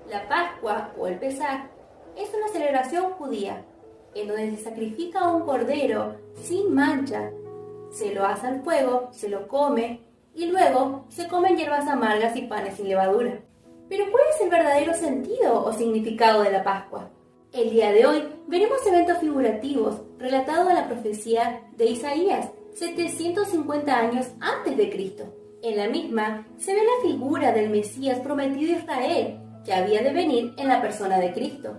La Pascua o el Pesaj es una celebración judía en donde se sacrifica un cordero sin mancha, se lo asa al fuego, se lo come y luego se comen hierbas amargas y panes sin levadura. Pero ¿cuál es el verdadero sentido o significado de la Pascua? El día de hoy veremos eventos figurativos relatados en la profecía de Isaías, 750 años antes de Cristo. En la misma se ve la figura del Mesías prometido a Israel, que había de venir en la persona de Cristo.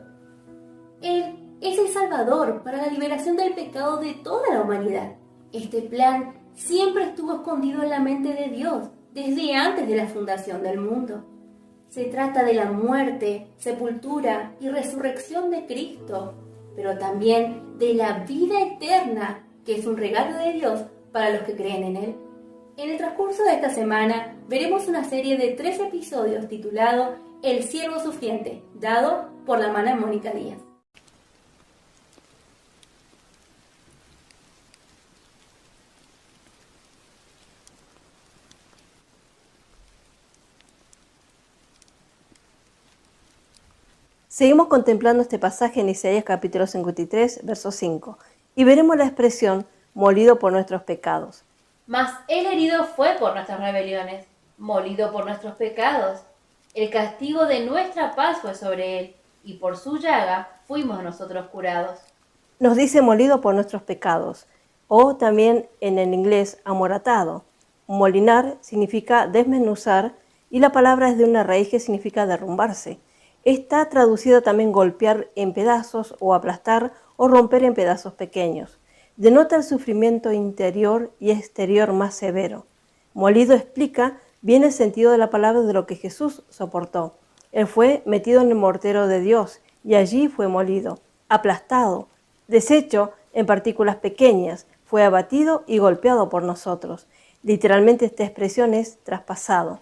Él es el Salvador para la liberación del pecado de toda la humanidad. Este plan siempre estuvo escondido en la mente de Dios desde antes de la fundación del mundo. Se trata de la muerte, sepultura y resurrección de Cristo, pero también de la vida eterna, que es un regalo de Dios para los que creen en Él. En el transcurso de esta semana veremos una serie de 3 episodios titulado El siervo sufriente, dado por la hermana Mónica Díaz. Seguimos contemplando este pasaje en Isaías capítulo 53, verso 5, y veremos la expresión molido por nuestros pecados. Mas él herido fue por nuestras rebeliones, molido por nuestros pecados. El castigo de nuestra paz fue sobre él, y por su llaga fuimos nosotros curados. Nos dice molido por nuestros pecados, o también en el inglés amoratado. Molinar significa desmenuzar, y la palabra es de una raíz que significa derrumbarse. Está traducido también golpear en pedazos o aplastar o romper en pedazos pequeños. Denota el sufrimiento interior y exterior más severo. Molido explica bien el sentido de la palabra de lo que Jesús soportó. Él fue metido en el mortero de Dios y allí fue molido, aplastado, deshecho en partículas pequeñas, fue abatido y golpeado por nosotros. Literalmente esta expresión es traspasado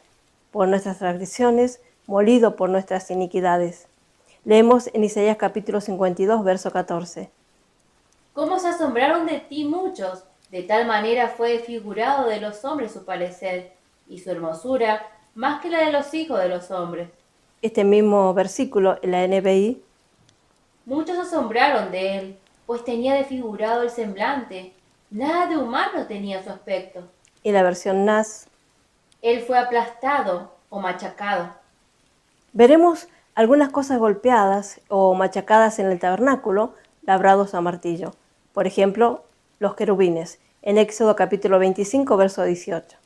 por nuestras transgresiones, molido por nuestras iniquidades. Leemos en Isaías capítulo 52, verso 14. ¿Cómo se asombraron de ti muchos? De tal manera fue desfigurado de los hombres su parecer, y su hermosura más que la de los hijos de los hombres. Este mismo versículo en la NBI. Muchos se asombraron de él, pues tenía desfigurado el semblante, nada de humano tenía su aspecto. Y la versión NAS. Él fue aplastado o machacado. Veremos algunas cosas golpeadas o machacadas en el tabernáculo, labrados a martillo. Por ejemplo, los querubines, en Éxodo capítulo 25, verso 18.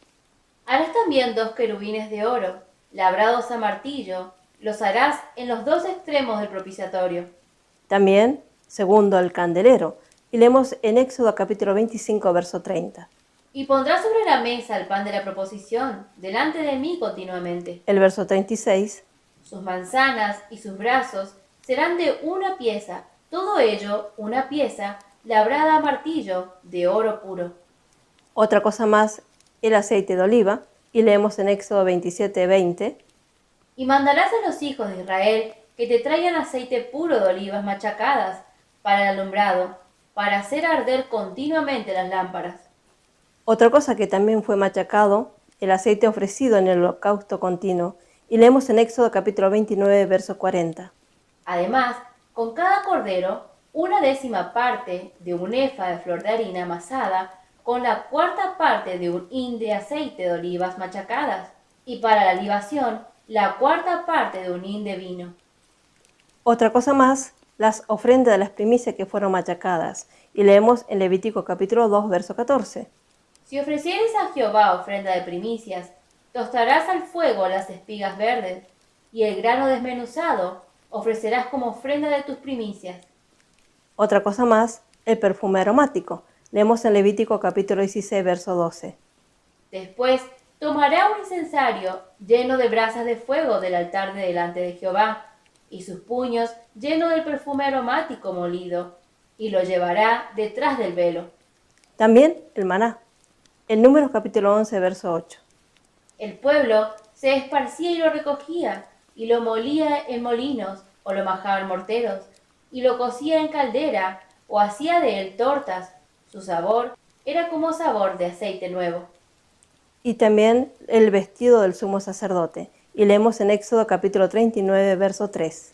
Harás también 2 querubines de oro, labrados a martillo, los harás en los 2 extremos del propiciatorio. También, segundo, el candelero, y leemos en Éxodo capítulo 25, verso 30. Y pondrás sobre la mesa el pan de la proposición, delante de mí continuamente. El verso 36. Sus manzanas y sus brazos serán de una pieza, todo ello una pieza labrada a martillo de oro puro. Otra cosa más, el aceite de oliva, y leemos en Éxodo 27, 20. Y mandarás a los hijos de Israel que te traigan aceite puro de olivas machacadas para el alumbrado, para hacer arder continuamente las lámparas. Otra cosa que también fue machacado, el aceite ofrecido en el holocausto continuo, y leemos en Éxodo capítulo 29, verso 40. Además, con cada cordero, 1/10 parte de un efa de flor de harina amasada, con la 1/4 parte de un hin de aceite de olivas machacadas, y para la libación, la 1/4 parte de un hin de vino. Otra cosa más, las ofrendas de las primicias que fueron machacadas, y leemos en Levítico capítulo 2, verso 14. Si ofrecieres a Jehová ofrenda de primicias, tostarás al fuego las espigas verdes, y el grano desmenuzado ofrecerás como ofrenda de tus primicias. Otra cosa más, el perfume aromático. Leemos en Levítico capítulo 16, verso 12. Después tomará un incensario lleno de brasas de fuego del altar de delante de Jehová, y sus puños llenos del perfume aromático molido, y lo llevará detrás del velo. También el maná. En Números capítulo 11, verso 8. El pueblo se esparcía y lo recogía, y lo molía en molinos, o lo majaba en morteros, y lo cocía en caldera, o hacía de él tortas. Su sabor era como sabor de aceite nuevo. Y también el vestido del sumo sacerdote, Y leemos en Éxodo capítulo 39, verso 3.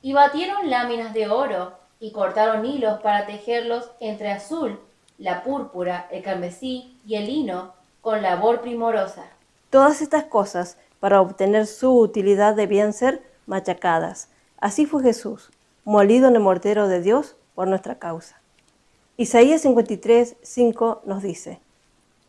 Y batieron láminas de oro, y cortaron hilos para tejerlos entre azul, la púrpura, el carmesí y el lino, con labor primorosa. Todas estas cosas, para obtener su utilidad, debían ser machacadas. Así fue Jesús, molido en el mortero de Dios por nuestra causa. Isaías 53, 5 nos dice: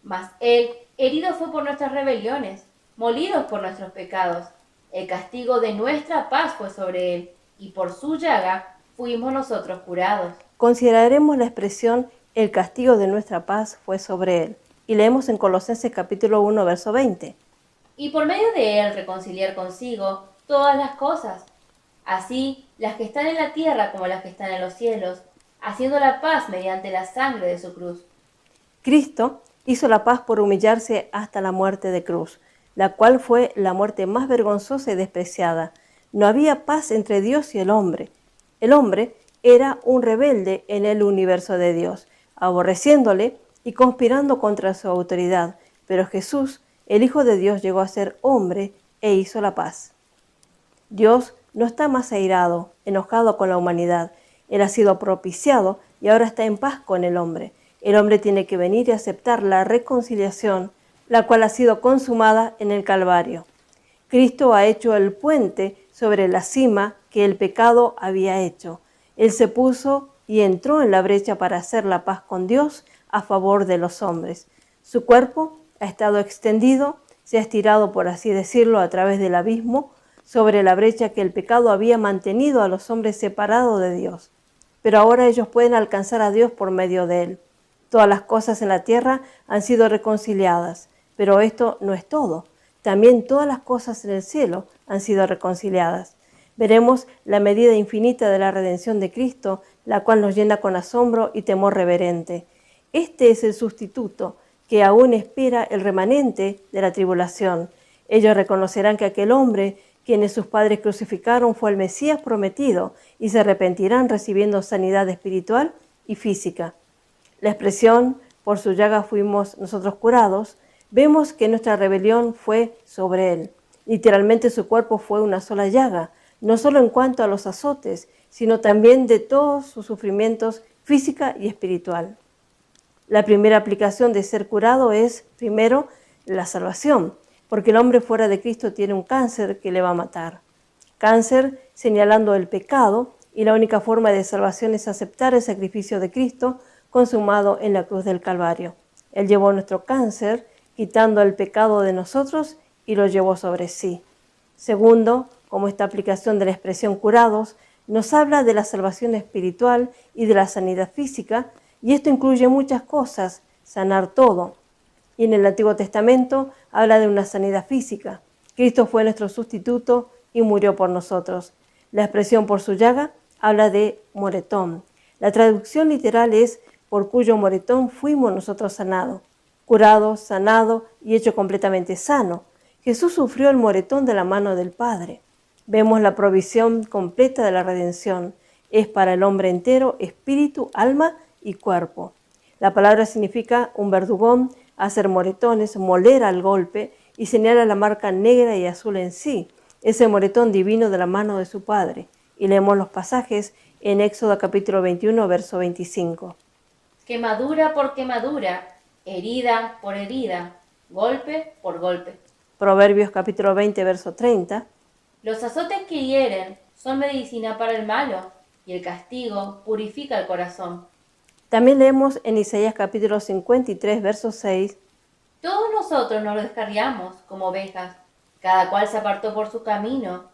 Mas él herido fue por nuestras rebeliones, molido por nuestros pecados. El castigo de nuestra paz fue sobre él, y por su llaga fuimos nosotros curados. Consideraremos la expresión el castigo de nuestra paz fue sobre él. Y leemos en Colosenses capítulo 1, verso 20. Y por medio de él reconciliar consigo todas las cosas, así las que están en la tierra como las que están en los cielos, haciendo la paz mediante la sangre de su cruz. Cristo hizo la paz por humillarse hasta la muerte de cruz, la cual fue la muerte más vergonzosa y despreciada. No había paz entre Dios y el hombre. El hombre era un rebelde en el universo de Dios, aborreciéndole y conspirando contra su autoridad. Pero Jesús, el Hijo de Dios, llegó a ser hombre e hizo la paz. Dios no está más airado, enojado con la humanidad. Él ha sido propiciado y ahora está en paz con el hombre. El hombre tiene que venir y aceptar la reconciliación, la cual ha sido consumada en el Calvario. Cristo ha hecho el puente sobre la cima que el pecado había hecho. Él se puso y entró en la brecha para hacer la paz con Dios a favor de los hombres. Su cuerpo ha estado extendido, se ha estirado, por así decirlo, a través del abismo, sobre la brecha que el pecado había mantenido a los hombres separados de Dios. Pero ahora ellos pueden alcanzar a Dios por medio de él. Todas las cosas en la tierra han sido reconciliadas, pero esto no es todo. También todas las cosas en el cielo han sido reconciliadas. Veremos la medida infinita de la redención de Cristo, la cual nos llena con asombro y temor reverente. Este es el sustituto que aún espera el remanente de la tribulación. Ellos reconocerán que aquel hombre, quienes sus padres crucificaron, fue el Mesías prometido y se arrepentirán recibiendo sanidad espiritual y física. La expresión, por su llaga fuimos nosotros curados, vemos que nuestra rebelión fue sobre él. Literalmente su cuerpo fue una sola llaga, no solo en cuanto a los azotes, sino también de todos sus sufrimientos física y espiritual. La primera aplicación de ser curado es, primero, la salvación, porque el hombre fuera de Cristo tiene un cáncer que le va a matar. Cáncer señalando el pecado, y la única forma de salvación es aceptar el sacrificio de Cristo consumado en la cruz del Calvario. Él llevó nuestro cáncer, quitando el pecado de nosotros y lo llevó sobre sí. Segundo, como esta aplicación de la expresión curados, nos habla de la salvación espiritual y de la sanidad física, y esto incluye muchas cosas, sanar todo. Y en el Antiguo Testamento habla de una sanidad física. Cristo fue nuestro sustituto y murió por nosotros. La expresión por su llaga habla de moretón. La traducción literal es por cuyo moretón fuimos nosotros sanados, curado, sanado y hecho completamente sano. Jesús sufrió el moretón de la mano del Padre. Vemos la provisión completa de la redención. Es para el hombre entero, espíritu, alma y cuerpo. La palabra significa un verdugón, hacer moretones, moler al golpe y señala la marca negra y azul en sí, ese moretón divino de la mano de su Padre. Y leemos los pasajes en Éxodo capítulo 21, verso 25. Quemadura por quemadura, herida por herida, golpe por golpe. Proverbios capítulo 20, verso 30. Los azotes que hieren son medicina para el malo, y el castigo purifica el corazón. También leemos en Isaías capítulo 53, verso 6. Todos nosotros nos descarriamos como ovejas, cada cual se apartó por su camino,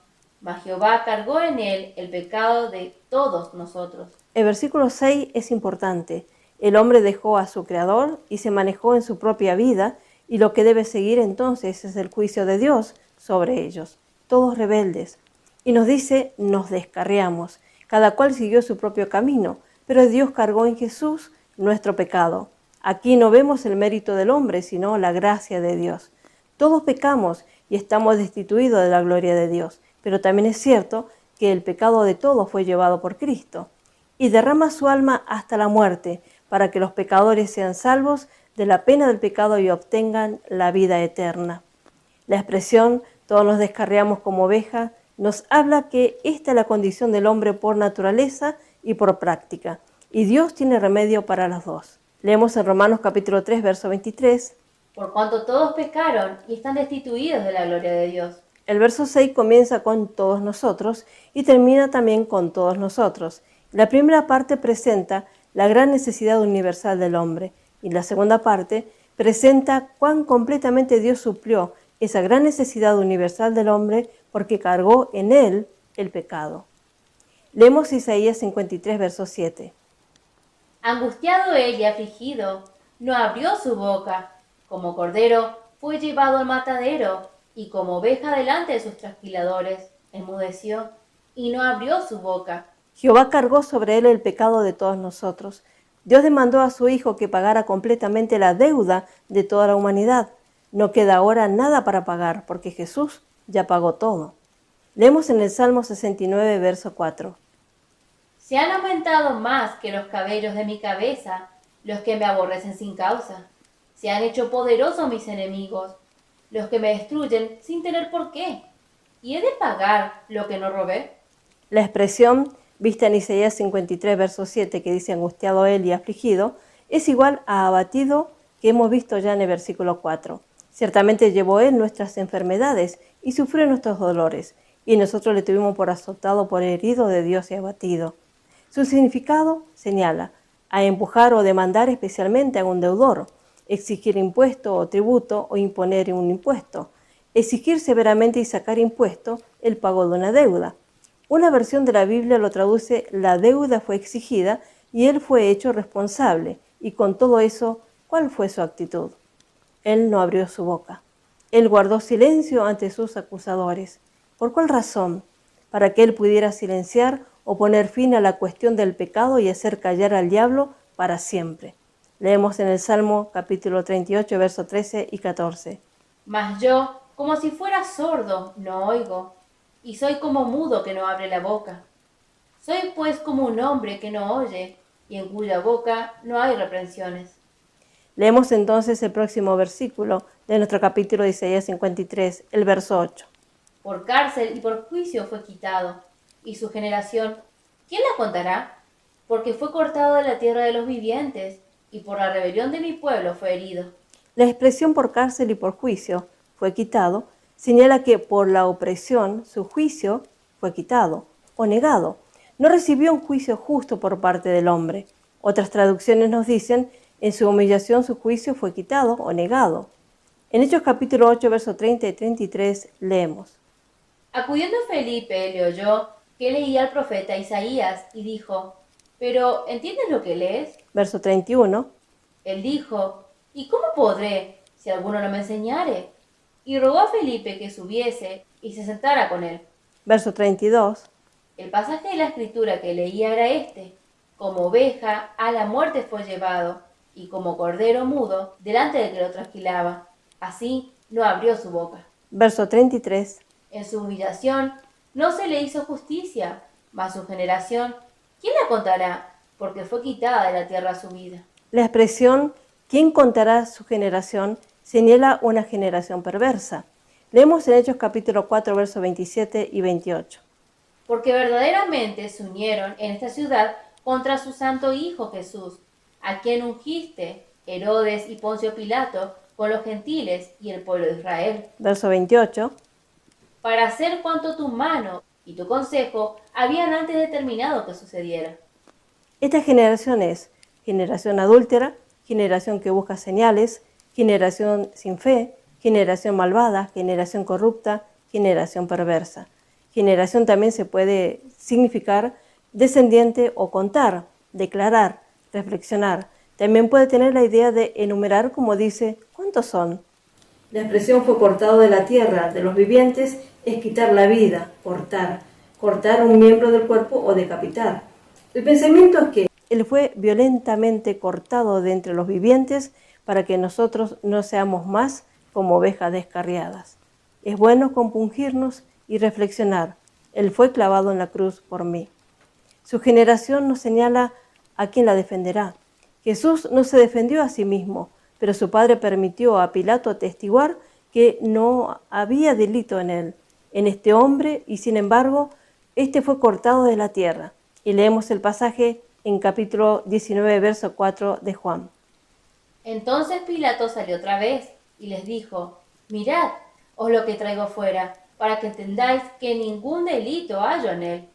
mas Jehová cargó en él el pecado de todos nosotros. El versículo 6 es importante. El hombre dejó a su Creador y se manejó en su propia vida, y lo que debe seguir entonces es el juicio de Dios sobre ellos, todos rebeldes. Y nos dice, nos descarriamos, cada cual siguió su propio camino, pero Dios cargó en Jesús nuestro pecado. Aquí no vemos el mérito del hombre, sino la gracia de Dios. Todos pecamos y estamos destituidos de la gloria de Dios, pero también es cierto que el pecado de todos fue llevado por Cristo, y derrama su alma hasta la muerte, para que los pecadores sean salvos de la pena del pecado y obtengan la vida eterna. La expresión Todos nos descarriamos como ovejas, nos habla que esta es la condición del hombre por naturaleza y por práctica, y Dios tiene remedio para las dos. Leemos en Romanos capítulo 3, verso 23. Por cuanto todos pecaron y están destituidos de la gloria de Dios. El verso 6 comienza con todos nosotros y termina también con todos nosotros. La primera parte presenta la gran necesidad universal del hombre y la segunda parte presenta cuán completamente Dios suplió esa gran necesidad universal del hombre porque cargó en él el pecado. Leemos Isaías 53, verso 7. Angustiado él y afligido, no abrió su boca. Como cordero fue llevado al matadero, y como oveja delante de sus trasquiladores, enmudeció, y no abrió su boca. Jehová cargó sobre él el pecado de todos nosotros. Dios demandó a su Hijo que pagara completamente la deuda de toda la humanidad. No queda ahora nada para pagar, porque Jesús ya pagó todo. Leemos en el Salmo 69, verso 4. Se han aumentado más que los cabellos de mi cabeza los que me aborrecen sin causa. Se han hecho poderosos mis enemigos, los que me destruyen sin tener por qué. ¿Y he de pagar lo que no robé? La expresión vista en Isaías 53, verso 7, que dice angustiado él y afligido, es igual a abatido que hemos visto ya en el versículo 4. Ciertamente llevó él nuestras enfermedades y sufrió nuestros dolores, y nosotros le tuvimos por azotado, por herido de Dios y abatido. Su significado señala a empujar o demandar especialmente a un deudor, exigir impuesto o tributo o imponer un impuesto, exigir severamente y sacar impuesto el pago de una deuda. Una versión de la Biblia lo traduce: la deuda fue exigida y él fue hecho responsable. Y con todo eso, ¿cuál fue su actitud? Él no abrió su boca. Él guardó silencio ante sus acusadores. ¿Por cuál razón? Para que él pudiera silenciar o poner fin a la cuestión del pecado y hacer callar al diablo para siempre. Leemos en el Salmo capítulo 38, versos 13 y 14. Mas yo, como si fuera sordo, no oigo, y soy como mudo que no abre la boca. Soy pues como un hombre que no oye, y en cuya boca no hay reprensiones. Leemos entonces el próximo versículo de nuestro capítulo de Isaías 53, el verso 8. Por cárcel y por juicio fue quitado, y su generación, ¿quién la contará? Porque fue cortado de la tierra de los vivientes, y por la rebelión de mi pueblo fue herido. La expresión por cárcel y por juicio fue quitado señala que por la opresión su juicio fue quitado o negado. No recibió un juicio justo por parte del hombre. Otras traducciones nos dicen: en su humillación su juicio fue quitado o negado. En Hechos capítulo 8, versos 30 y 33 leemos: Acudiendo Felipe, le oyó que leía al profeta Isaías y dijo: ¿Pero entiendes lo que lees? Verso 31. Él dijo: ¿Y cómo podré, si alguno no me enseñare? Y rogó a Felipe que subiese y se sentara con él. Verso 32. El pasaje de la escritura que leía era este: como oveja a la muerte fue llevado, y como cordero mudo delante del que lo trasquilaba. Así no abrió su boca. Verso 33. En su humillación no se le hizo justicia, mas su generación, ¿quién la contará? Porque fue quitada de la tierra su vida. La expresión ¿quién contará su generación? Señala una generación perversa. Leemos en Hechos capítulo 4, versos 27 y 28. Porque verdaderamente se unieron en esta ciudad contra su santo Hijo Jesús, a quien ungiste, Herodes y Poncio Pilato, con los gentiles y el pueblo de Israel. Verso 28. Para hacer cuanto tu mano y tu consejo habían antes determinado que sucediera. Esta generación es generación adúltera, generación que busca señales, generación sin fe, generación malvada, generación corrupta, generación perversa. Generación también se puede significar descendiente o contar, declarar, reflexionar. También puede tener la idea de enumerar, como dice, ¿cuántos son? La expresión fue cortado de la tierra, de los vivientes, es quitar la vida, cortar un miembro del cuerpo o decapitar. El pensamiento es que él fue violentamente cortado de entre los vivientes para que nosotros no seamos más como ovejas descarriadas. Es bueno compungirnos y reflexionar. Él fue clavado en la cruz por mí. Su generación nos señala a quién la defenderá. Jesús no se defendió a sí mismo, pero su Padre permitió a Pilato atestiguar que no había delito en este hombre, y sin embargo, este fue cortado de la tierra. Y leemos el pasaje en capítulo 19, verso 4 de Juan. Entonces Pilato salió otra vez y les dijo: Mirad, os lo que traigo fuera, para que entendáis que ningún delito hallo en él.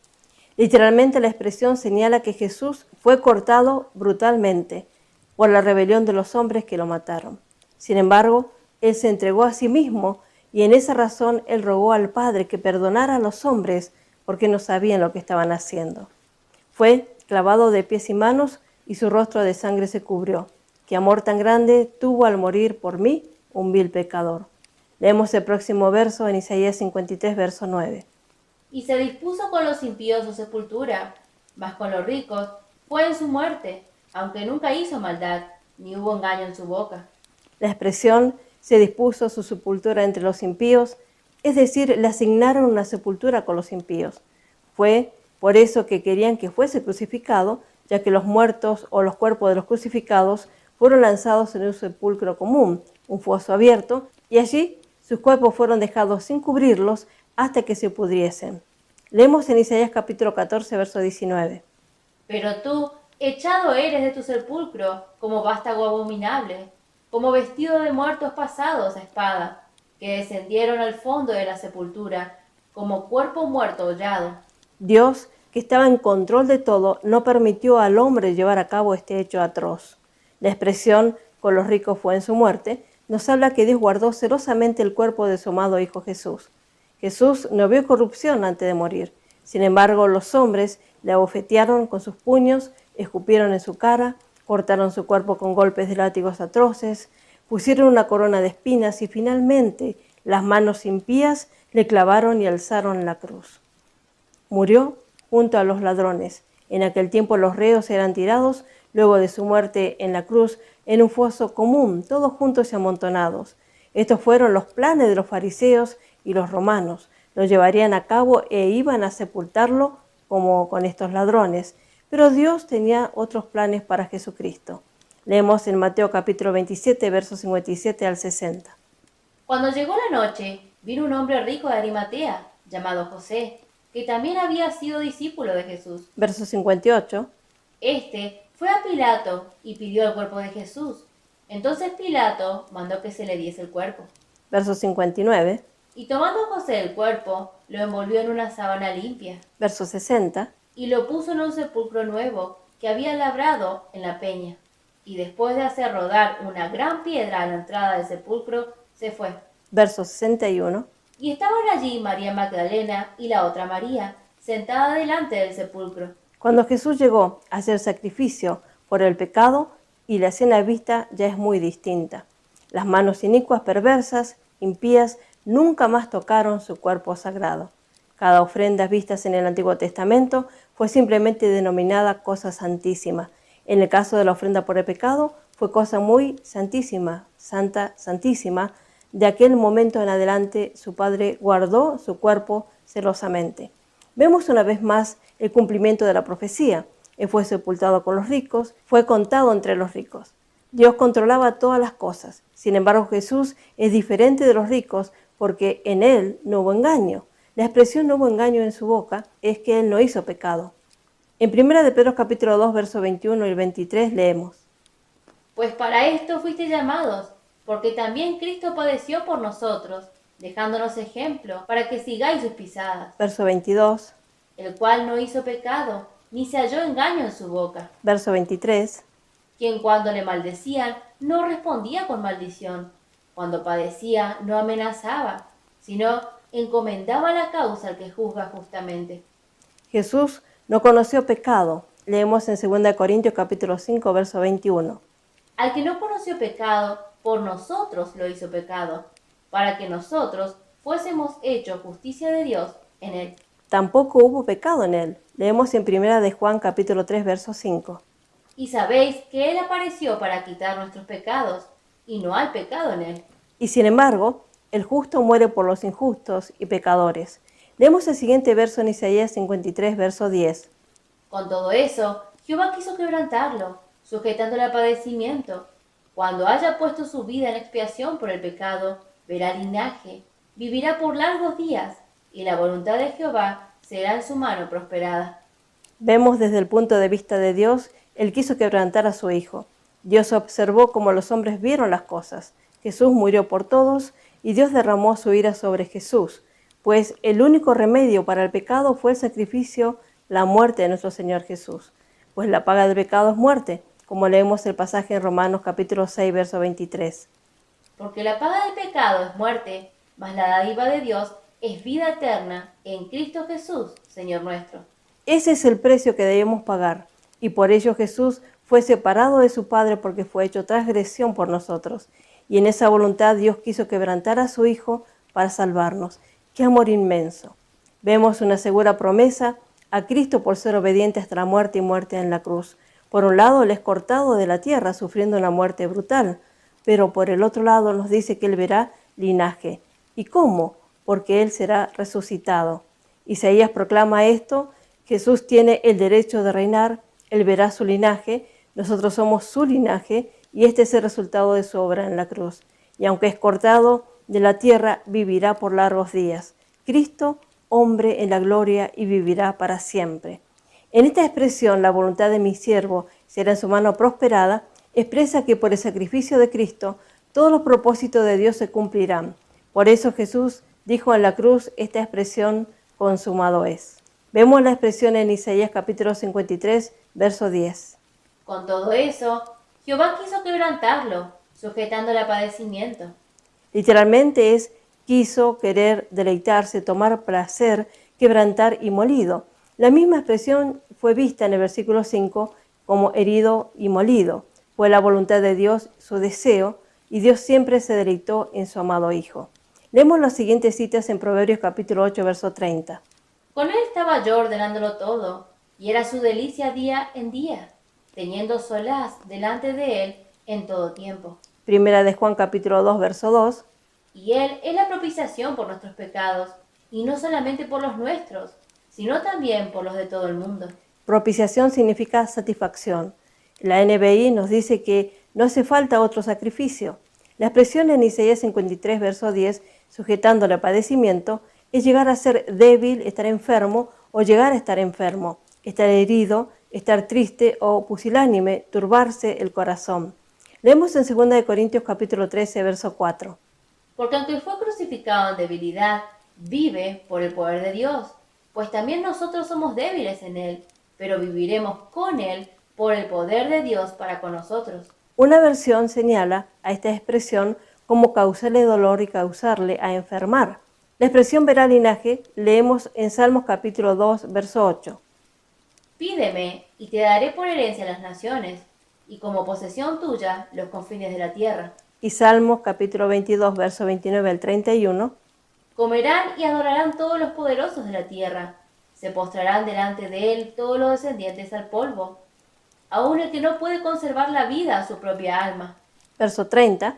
Literalmente la expresión señala que Jesús fue cortado brutalmente por la rebelión de los hombres que lo mataron. Sin embargo, Él se entregó a sí mismo, y en esa razón Él rogó al Padre que perdonara a los hombres porque no sabían lo que estaban haciendo. Fue clavado de pies y manos, y su rostro de sangre se cubrió. Qué amor tan grande tuvo al morir por mí, un vil pecador. Leemos el próximo verso en Isaías 53, verso 9. Y se dispuso con los impíos su sepultura, mas con los ricos fue en su muerte, aunque nunca hizo maldad, ni hubo engaño en su boca. La expresión se dispuso su sepultura entre los impíos, es decir, le asignaron una sepultura con los impíos. Fue por eso que querían que fuese crucificado, ya que los muertos o los cuerpos de los crucificados fueron lanzados en un sepulcro común, un foso abierto, y allí sus cuerpos fueron dejados sin cubrirlos hasta que se pudriesen. Leemos en Isaías capítulo 14, verso 19. Pero tú, echado eres de tu sepulcro, como vástago abominable, como vestido de muertos pasados a espada, que descendieron al fondo de la sepultura, como cuerpo muerto hollado. Dios, que estaba en control de todo, no permitió al hombre llevar a cabo este hecho atroz. La expresión con los ricos fue en su muerte nos habla que Dios guardó celosamente el cuerpo de su amado Hijo Jesús. Jesús no vio corrupción antes de morir. Sin embargo, los hombres le abofetearon con sus puños, escupieron en su cara, cortaron su cuerpo con golpes de látigos atroces, pusieron una corona de espinas y finalmente las manos impías le clavaron y alzaron en la cruz. Murió junto a los ladrones. En aquel tiempo los reos eran tirados, luego de su muerte en la cruz, en un foso común, todos juntos y amontonados. Estos fueron los planes de los fariseos y los romanos. Lo llevarían a cabo e iban a sepultarlo como con estos ladrones. Pero Dios tenía otros planes para Jesucristo. Leemos en Mateo capítulo 27, versos 57 al 60. Cuando llegó la noche, vino un hombre rico de Arimatea, llamado José, que también había sido discípulo de Jesús. Verso 58. Este fue a Pilato y pidió el cuerpo de Jesús. Entonces Pilato mandó que se le diese el cuerpo. Verso 59. Y tomando José el cuerpo, lo envolvió en una sábana limpia. Verso 60. Y lo puso en un sepulcro nuevo que había labrado en la peña. Y después de hacer rodar una gran piedra a la entrada del sepulcro, se fue. Verso 61. Y estaban allí María Magdalena y la otra María, sentada delante del sepulcro. Cuando Jesús llegó a hacer sacrificio por el pecado, y la escena vista ya es muy distinta. Las manos inicuas, perversas, impías, nunca más tocaron su cuerpo sagrado. Cada ofrenda vista en el Antiguo Testamento fue simplemente denominada cosa santísima. En el caso de la ofrenda por el pecado, fue cosa muy santísima, santa, santísima. De aquel momento en adelante, su Padre guardó su cuerpo celosamente. Vemos una vez más el cumplimiento de la profecía. Él fue sepultado con los ricos, fue contado entre los ricos. Dios controlaba todas las cosas. Sin embargo, Jesús es diferente de los ricos porque en Él no hubo engaño. La expresión no hubo engaño en su boca es que Él no hizo pecado. En 1 de Pedro capítulo 2, versos 21 y 23 leemos: Pues para esto fuiste llamados, porque también Cristo padeció por nosotros, dejándonos ejemplo para que sigáis sus pisadas. Verso 22. El cual no hizo pecado, ni se halló engaño en su boca. Verso 23. Quien cuando le maldecían no respondía con maldición, cuando padecía no amenazaba, sino encomendaba la causa al que juzga justamente. Jesús no conoció pecado. Leemos en 2 Corintios capítulo 5, verso 21. Al que no conoció pecado, por nosotros lo hizo pecado, para que nosotros fuésemos hechos justicia de Dios en él. Tampoco hubo pecado en él. Leemos en 1 de Juan capítulo 3, verso 5. Y sabéis que él apareció para quitar nuestros pecados, y no hay pecado en él. Y sin embargo, el justo muere por los injustos y pecadores. Leemos el siguiente verso en Isaías 53, verso 10. Con todo eso, Jehová quiso quebrantarlo, sujetándole a padecimiento. Cuando haya puesto su vida en expiación por el pecado, verá linaje, vivirá por largos días, y la voluntad de Jehová será en su mano prosperada. Vemos desde el punto de vista de Dios, Él quiso quebrantar a su Hijo. Dios observó cómo los hombres vieron las cosas. Jesús murió por todos y Dios derramó su ira sobre Jesús, pues el único remedio para el pecado fue el sacrificio, la muerte de nuestro Señor Jesús. Pues la paga del pecado es muerte, como leemos el pasaje en Romanos capítulo 6, verso 23. Porque la paga del pecado es muerte, mas la dádiva de Dios es vida eterna en Cristo Jesús, Señor nuestro. Ese es el precio que debemos pagar, y por ello Jesús fue separado de su Padre porque fue hecho transgresión por nosotros. Y en esa voluntad Dios quiso quebrantar a su Hijo para salvarnos. ¡Qué amor inmenso! Vemos una segura promesa a Cristo por ser obediente hasta la muerte y muerte en la cruz. Por un lado, Él es cortado de la tierra, sufriendo una muerte brutal, pero por el otro lado nos dice que Él verá linaje. ¿Y cómo? Porque Él será resucitado. Isaías proclama esto: Jesús tiene el derecho de reinar, Él verá su linaje, nosotros somos su linaje, y este es el resultado de su obra en la cruz. Y aunque es cortado de la tierra, vivirá por largos días. Cristo, hombre en la gloria, y vivirá para siempre. En esta expresión, la voluntad de mi siervo será en su mano prosperada, expresa que por el sacrificio de Cristo, todos los propósitos de Dios se cumplirán. Por eso Jesús dijo en la cruz esta expresión: consumado es. Vemos la expresión en Isaías capítulo 53, verso 10. Con todo eso, Jehová quiso quebrantarlo, sujetándole a padecimiento. Literalmente es quiso, querer, deleitarse, tomar placer, quebrantar y molido. La misma expresión fue vista en el versículo 5 como herido y molido. Fue la voluntad de Dios, su deseo, y Dios siempre se deleitó en su amado Hijo. Leemos las siguientes citas en Proverbios capítulo 8, verso 30. Con él estaba yo ordenándolo todo, y era su delicia día en día, teniendo solaz delante de él en todo tiempo. Primera de Juan capítulo 2, verso 2. Y él es la propiciación por nuestros pecados, y no solamente por los nuestros, sino también por los de todo el mundo. Propiciación significa satisfacción. La NBI nos dice que no hace falta otro sacrificio. La expresión en Isaías 53, verso 10, sujetándole a padecimiento, es llegar a ser débil, estar enfermo o llegar a estar enfermo, estar herido, estar triste o pusilánime, turbarse el corazón. Leemos en 2 Corintios capítulo 13, verso 4. Porque aunque fue crucificado en debilidad, vive por el poder de Dios, pues también nosotros somos débiles en él, pero viviremos con él por el poder de Dios para con nosotros. Una versión señala a esta expresión como causarle dolor y causarle a enfermar. La expresión verá linaje leemos en Salmos capítulo 2, verso 8. Pídeme, y te daré por herencia las naciones, y como posesión tuya los confines de la tierra. Y Salmos capítulo 22, verso 29 al 31. Comerán y adorarán todos los poderosos de la tierra. Se postrarán delante de él todos los descendientes al polvo, aun el que no puede conservar la vida a su propia alma. Verso 30.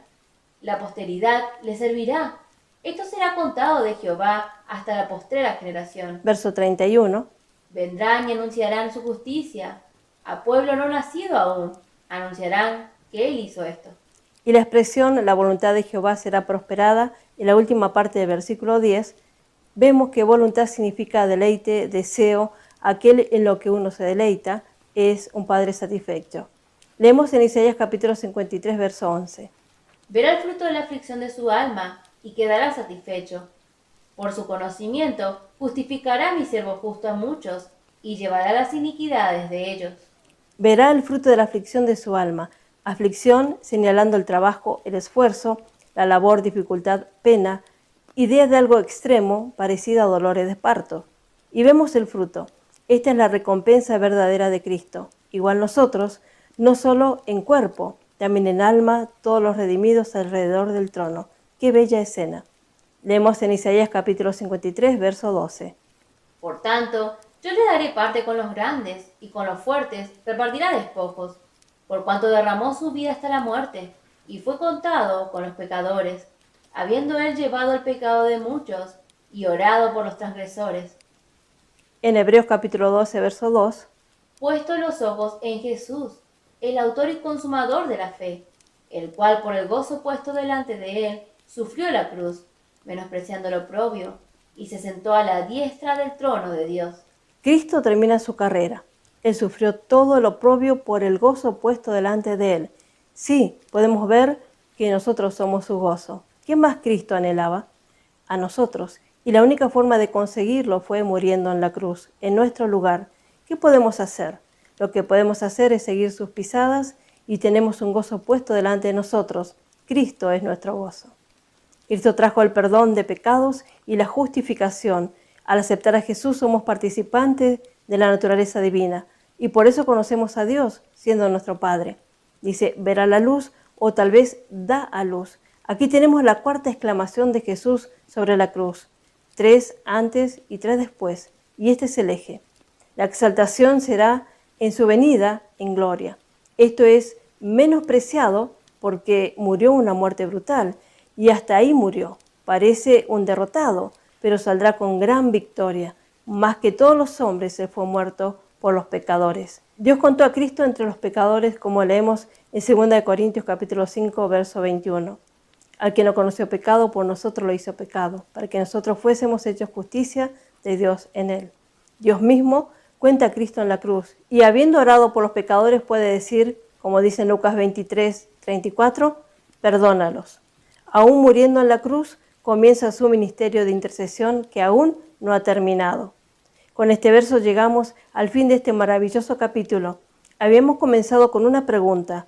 La posteridad le servirá. Esto será contado de Jehová hasta la postrera generación. Verso 31. Vendrán y anunciarán su justicia. A pueblo no nacido aún, anunciarán que él hizo esto. Y la expresión la voluntad de Jehová será prosperada, en la última parte del versículo 10, vemos que voluntad significa deleite, deseo, aquel en lo que uno se deleita, es un Padre satisfecho. Leemos en Isaías capítulo 53, verso 11. Verá el fruto de la aflicción de su alma, y quedará satisfecho. Por su conocimiento justificará mi siervo justo a muchos, y llevará las iniquidades de ellos. Verá el fruto de la aflicción de su alma. Aflicción señalando el trabajo, el esfuerzo, la labor, dificultad, pena, idea de algo extremo parecida a dolores de parto. Y vemos el fruto. Esta es la recompensa verdadera de Cristo. Igual nosotros, no solo en cuerpo, también en alma, todos los redimidos alrededor del trono. ¡Qué bella escena! Leemos en Isaías capítulo 53, verso 12. Por tanto, yo le daré parte con los grandes, y con los fuertes repartirá despojos, por cuanto derramó su vida hasta la muerte, y fue contado con los pecadores, habiendo él llevado el pecado de muchos, y orado por los transgresores. En Hebreos capítulo 12, verso 2. Puesto los ojos en Jesús, el autor y consumador de la fe, el cual por el gozo puesto delante de él, sufrió la cruz, menospreciando lo oprobio, y se sentó a la diestra del trono de Dios. Cristo termina su carrera. Él sufrió todo lo oprobio por el gozo puesto delante de él. Sí, podemos ver que nosotros somos su gozo. ¿Qué más Cristo anhelaba? A nosotros. Y la única forma de conseguirlo fue muriendo en la cruz, en nuestro lugar. ¿Qué podemos hacer? Lo que podemos hacer es seguir sus pisadas y tenemos un gozo puesto delante de nosotros. Cristo es nuestro gozo. Cristo trajo el perdón de pecados y la justificación. Al aceptar a Jesús somos participantes de la naturaleza divina y por eso conocemos a Dios siendo nuestro Padre. Dice, verá la luz o tal vez da a luz. Aquí tenemos la cuarta exclamación de Jesús sobre la cruz. 3 antes y 3 después. Y este es el eje. La exaltación será en su venida en gloria. Esto es menospreciado porque murió una muerte brutal y hasta ahí murió. Parece un derrotado, pero saldrá con gran victoria. Más que todos los hombres se fue muerto por los pecadores. Dios contó a Cristo entre los pecadores, como leemos en 2 Corintios capítulo 5, verso 21. Al que no conoció pecado, por nosotros lo hizo pecado, para que nosotros fuésemos hechos justicia de Dios en él. Dios mismo cuenta a Cristo en la cruz, y habiendo orado por los pecadores puede decir, como dice en Lucas 23, 34, perdónalos. Aún muriendo en la cruz, comienza su ministerio de intercesión que aún no ha terminado. Con este verso llegamos al fin de este maravilloso capítulo. Habíamos comenzado con una pregunta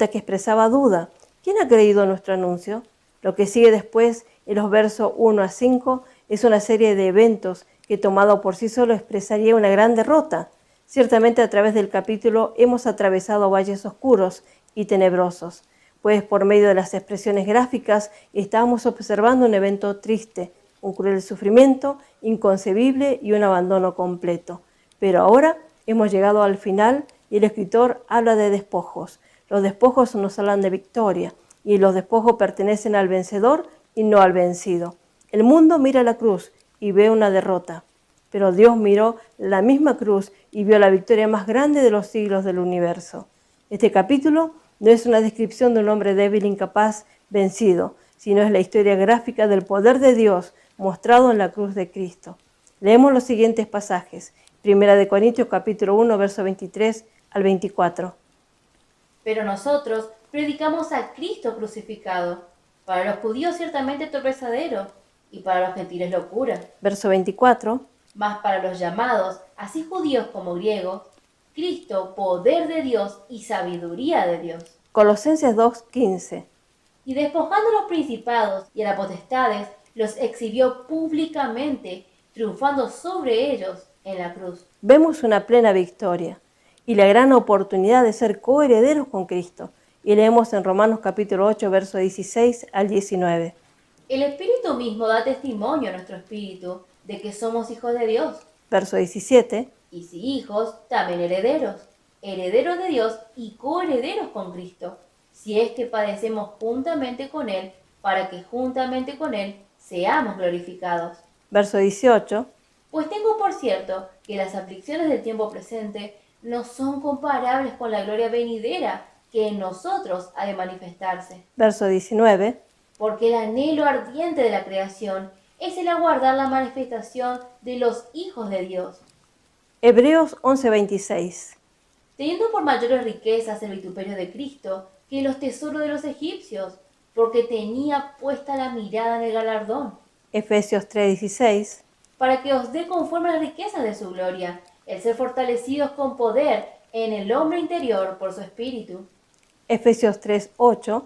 que expresaba duda. ¿Quién ha creído nuestro anuncio? Lo que sigue después, en los versos 1 a 5, es una serie de eventos que tomado por sí solo expresaría una gran derrota. Ciertamente a través del capítulo hemos atravesado valles oscuros y tenebrosos, pues por medio de las expresiones gráficas estábamos observando un evento triste, un cruel sufrimiento inconcebible y un abandono completo. Pero ahora hemos llegado al final y el escritor habla de despojos. Los despojos nos hablan de victoria y los despojos pertenecen al vencedor y no al vencido. El mundo mira la cruz y ve una derrota, pero Dios miró la misma cruz y vio la victoria más grande de los siglos del universo. Este capítulo no es una descripción de un hombre débil, incapaz, vencido, sino es la historia gráfica del poder de Dios mostrado en la cruz de Cristo. Leemos los siguientes pasajes. 1 Corintios capítulo 1, verso 23 al 24. Pero nosotros predicamos a Cristo crucificado, para los judíos ciertamente tropezadero, y para los gentiles locura. Verso 24. Mas para los llamados, así judíos como griegos, Cristo, poder de Dios y sabiduría de Dios. Colosenses 2:15. Y despojando a los principados y a las potestades, los exhibió públicamente, triunfando sobre ellos en la cruz. Vemos una plena victoria y la gran oportunidad de ser coherederos con Cristo. Y leemos en Romanos capítulo 8, verso 16 al 19. El Espíritu mismo da testimonio a nuestro espíritu de que somos hijos de Dios. Verso 17. Y si hijos, también herederos, herederos de Dios y coherederos con Cristo, si es que padecemos juntamente con Él, para que juntamente con Él seamos glorificados. Verso 18. Pues tengo por cierto que las aflicciones del tiempo presente no son comparables con la gloria venidera que en nosotros ha de manifestarse. Verso 19. Porque el anhelo ardiente de la creación es el aguardar la manifestación de los hijos de Dios. Hebreos 11:26. Teniendo por mayores riquezas el vituperio de Cristo que los tesoros de los egipcios, porque tenía puesta la mirada en el galardón. Efesios 3:16. Para que os dé conforme a las riquezas de su gloria, el ser fortalecidos con poder en el hombre interior por su espíritu. Efesios 3:8.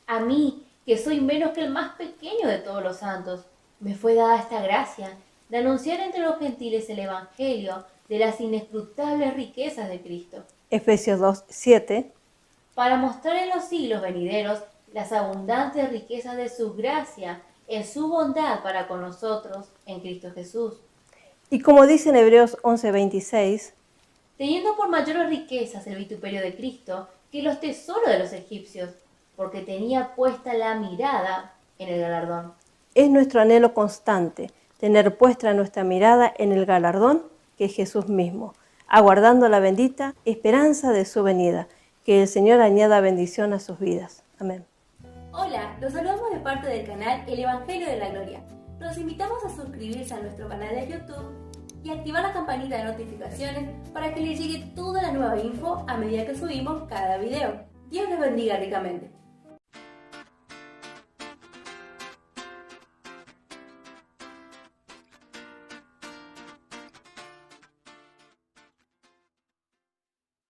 A mí, que soy menos que el más pequeño de todos los santos, me fue dada esta gracia de anunciar entre los gentiles el evangelio de las inescrutables riquezas de Cristo. Efesios 2:7. Para mostrar en los siglos venideros las abundantes riquezas de su gracia en su bondad para con nosotros en Cristo Jesús. Y como dice en Hebreos 11:26, teniendo por mayores riquezas el vituperio de Cristo que los tesoros de los egipcios, porque tenía puesta la mirada en el galardón. es nuestro anhelo constante tener puesta nuestra mirada en el galardón que es Jesús mismo, aguardando la bendita esperanza de su venida. Que el Señor añada bendición a sus vidas. Amén. Hola, los saludamos de parte del canal El Evangelio de la Gloria. Los invitamos a suscribirse a nuestro canal de YouTube y activar la campanita de notificaciones para que les llegue toda la nueva info a medida que subimos cada video. Dios les bendiga ricamente.